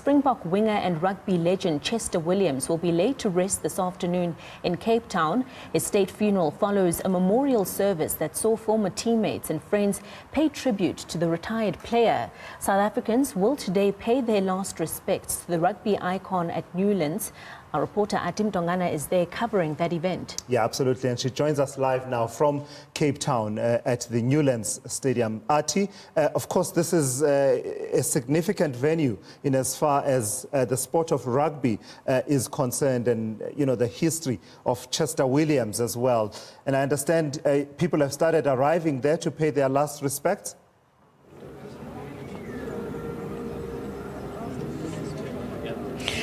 Springbok winger and rugby legend Chester Williams will be laid to rest this afternoon in Cape Town. His state funeral follows a memorial service that saw former teammates and friends pay tribute to the retired player. South Africans will today pay their last respects to the rugby icon at Newlands. Our reporter Atim Tongana is there covering that event. Yeah, absolutely. And she joins us live now from Cape Town at the Newlands Stadium. Ati, of course, this is a significant venue in as far as the sport of rugby is concerned, and, you know, the history of Chester Williams as well. And I understand people have started arriving there to pay their last respects.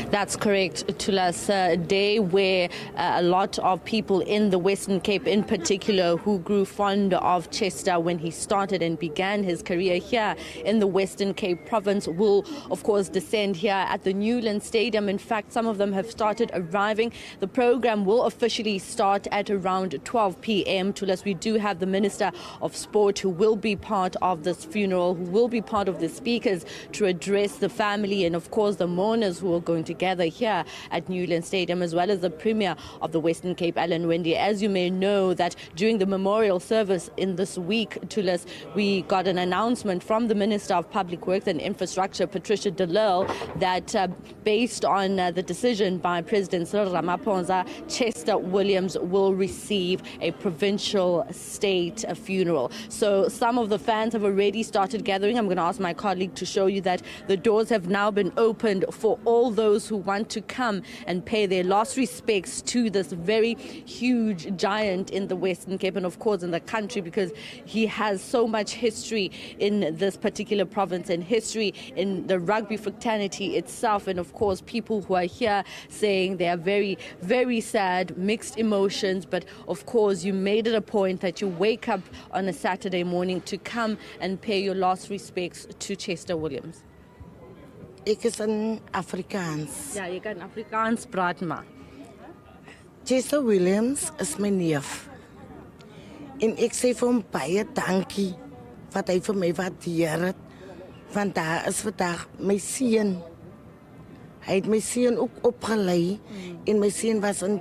That's correct, Tulas. A day where a lot of people in the Western Cape in particular who grew fond of Chester when he started and began his career here in the Western Cape province will, of course, descend here at the Newlands Stadium. In fact, some of them have started arriving. The program will officially start at around 12 p.m. Tulas, we do have the Minister of Sport who will be part of this funeral, who will be part of the speakers to address the family and, of course, the mourners who are going to gather here at Newlands Stadium, as well as the Premier of the Western Cape, Alan Wendy. As you may know, that during the memorial service in this week, Tulas, we got an announcement from the Minister of Public Works and Infrastructure, Patricia de Lille, that based on the decision by President Cyril Ramaphosa, Chester Williams will receive a provincial state funeral. So some of the fans have already started gathering. I'm going to ask my colleague to show you that the doors have now been opened for all those who want to come and pay their last respects to this very huge giant in the Western Cape and, of course, in the country, because he has so much history in this particular province and history in the rugby fraternity itself. And, of course, people who are here saying they are very, very sad, mixed emotions. But, of course, you made it a point that you wake up on a Saturday morning to come and pay your last respects to Chester Williams. Ek is in Afrikaans. Ja, jy kan Afrikaans praat maar. Chester Williams is my neef. En ek sê vir hom baie dankie wat hy vir my waardeer het. Want daar is vandag my seun. Hy het my seun ook opgelei. En my seun was in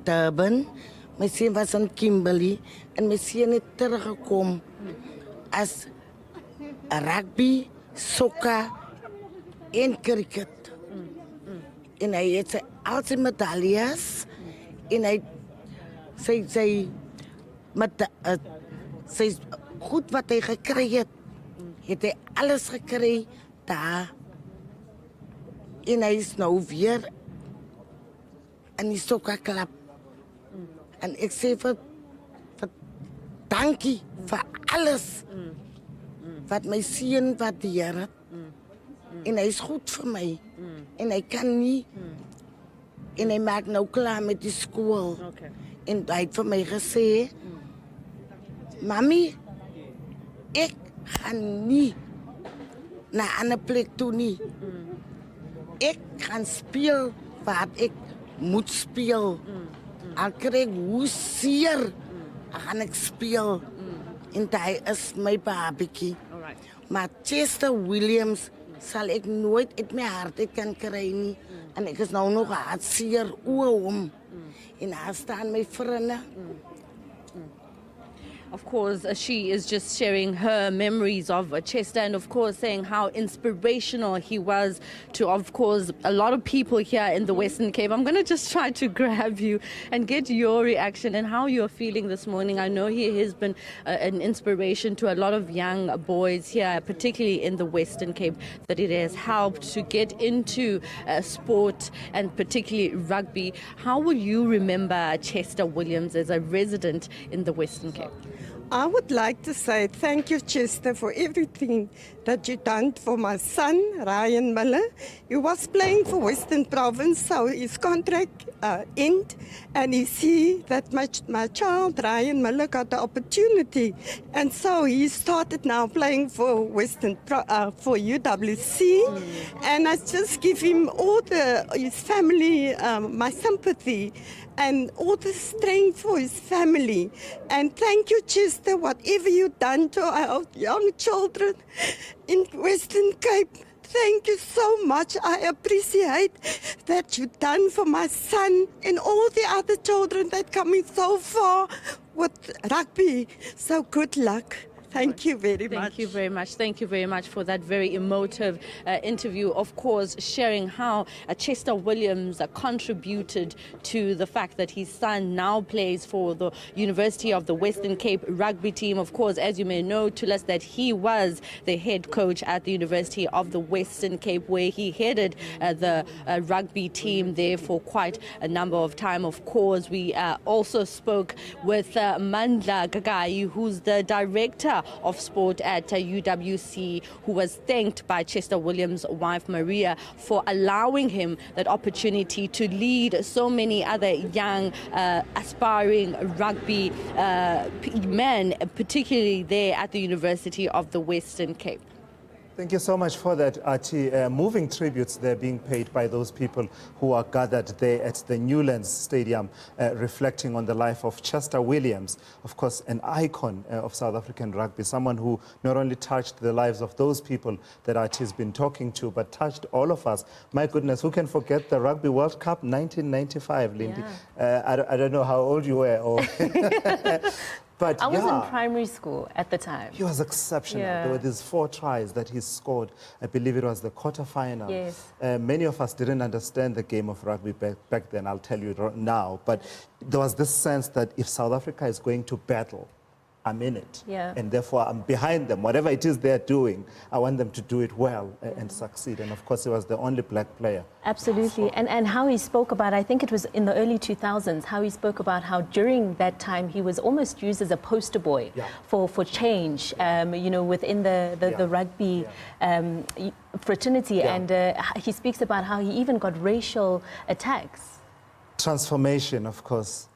Durban. My seun was in Kimberley. En my seun het teruggekom as rugby, sokker en cricket. En hy het al sy medaljes en hy sy goed wat hy gekry het hy alles gekry daar. En hy is nou weer in die sokkerklub. En ek sê vir dankie vir alles wat my seun waardeer het. En hy is goed vir my. En hy kan nie. En hy maak nou klaar met die skool. En hy het vir my gesê, Mami, ek gaan nie na 'n ander plek toe nie. Ek gaan speel wat ek moet speel. Al kry ek hoe seer, gaan ek speel. En hy is my babietjie. Maar Chester Williams sal ek nooit uit my hart uit kan kry nie. En ek is nou nog hartseer oor hom. En daar staan my vriende. Of course, she is just sharing her memories of Chester and, of course, saying how inspirational he was to, of course, a lot of people here in the Western Cape. I'm going to just try to grab you and get your reaction and how you're feeling this morning. I know he has been an inspiration to a lot of young boys here, particularly in the Western Cape, that it has helped to get into sport and particularly rugby. How will you remember Chester Williams as a resident in the Western Cape? I would like to say thank you, Chester, for everything that you done for my son, Ryan Miller. He was playing for Western Province, so his contract ended, and he see that my child, Ryan Miller, got the opportunity. And so he started now playing for for UWC. And I just give him his family, my sympathy and all the strength for his family. And thank you, Chester, whatever you've done to our young children in Western Cape. thank you so much. I appreciate that you've done for my son and all the other children that coming so far with rugby. So good luck. Thank you very much. Thank you very much. Thank you very much for that very emotive interview. Of course, sharing how Chester Williams contributed to the fact that his son now plays for the University of the Western Cape rugby team. Of course, as you may know, to us that he was the head coach at the University of the Western Cape, where he headed the rugby team there for quite a number of time. Of course, we also spoke with Mandla Gagai, who's the director of sport at UWC, who was thanked by Chester Williams' wife Maria for allowing him that opportunity to lead so many other young aspiring rugby men, particularly there at the University of the Western Cape. Thank you so much for that, Artie. Moving tributes there being paid by those people who are gathered there at the Newlands Stadium, reflecting on the life of Chester Williams, of course, an icon of South African rugby, someone who not only touched the lives of those people that Artie's been talking to, but touched all of us. My goodness, who can forget the Rugby World Cup 1995, Lindy? Yeah. I don't know how old you were. Or But I was in primary school at the time. He was exceptional. Yeah. There were these 4 tries that he scored. I believe it was the quarterfinal. Yes. Many of us didn't understand the game of rugby back then, I'll tell you now. But there was this sense that if South Africa is going to battle, I'm in it. Yeah. And therefore, I'm behind them. Whatever it is they're doing, I want them to do it well and succeed. And of course, he was the only black player. Absolutely. And how he spoke about, I think it was in the early 2000s, how he spoke about how during that time he was almost used as a poster boy for change, you know, within the rugby fraternity. And he speaks about how he even got racial attacks. Transformation, of course.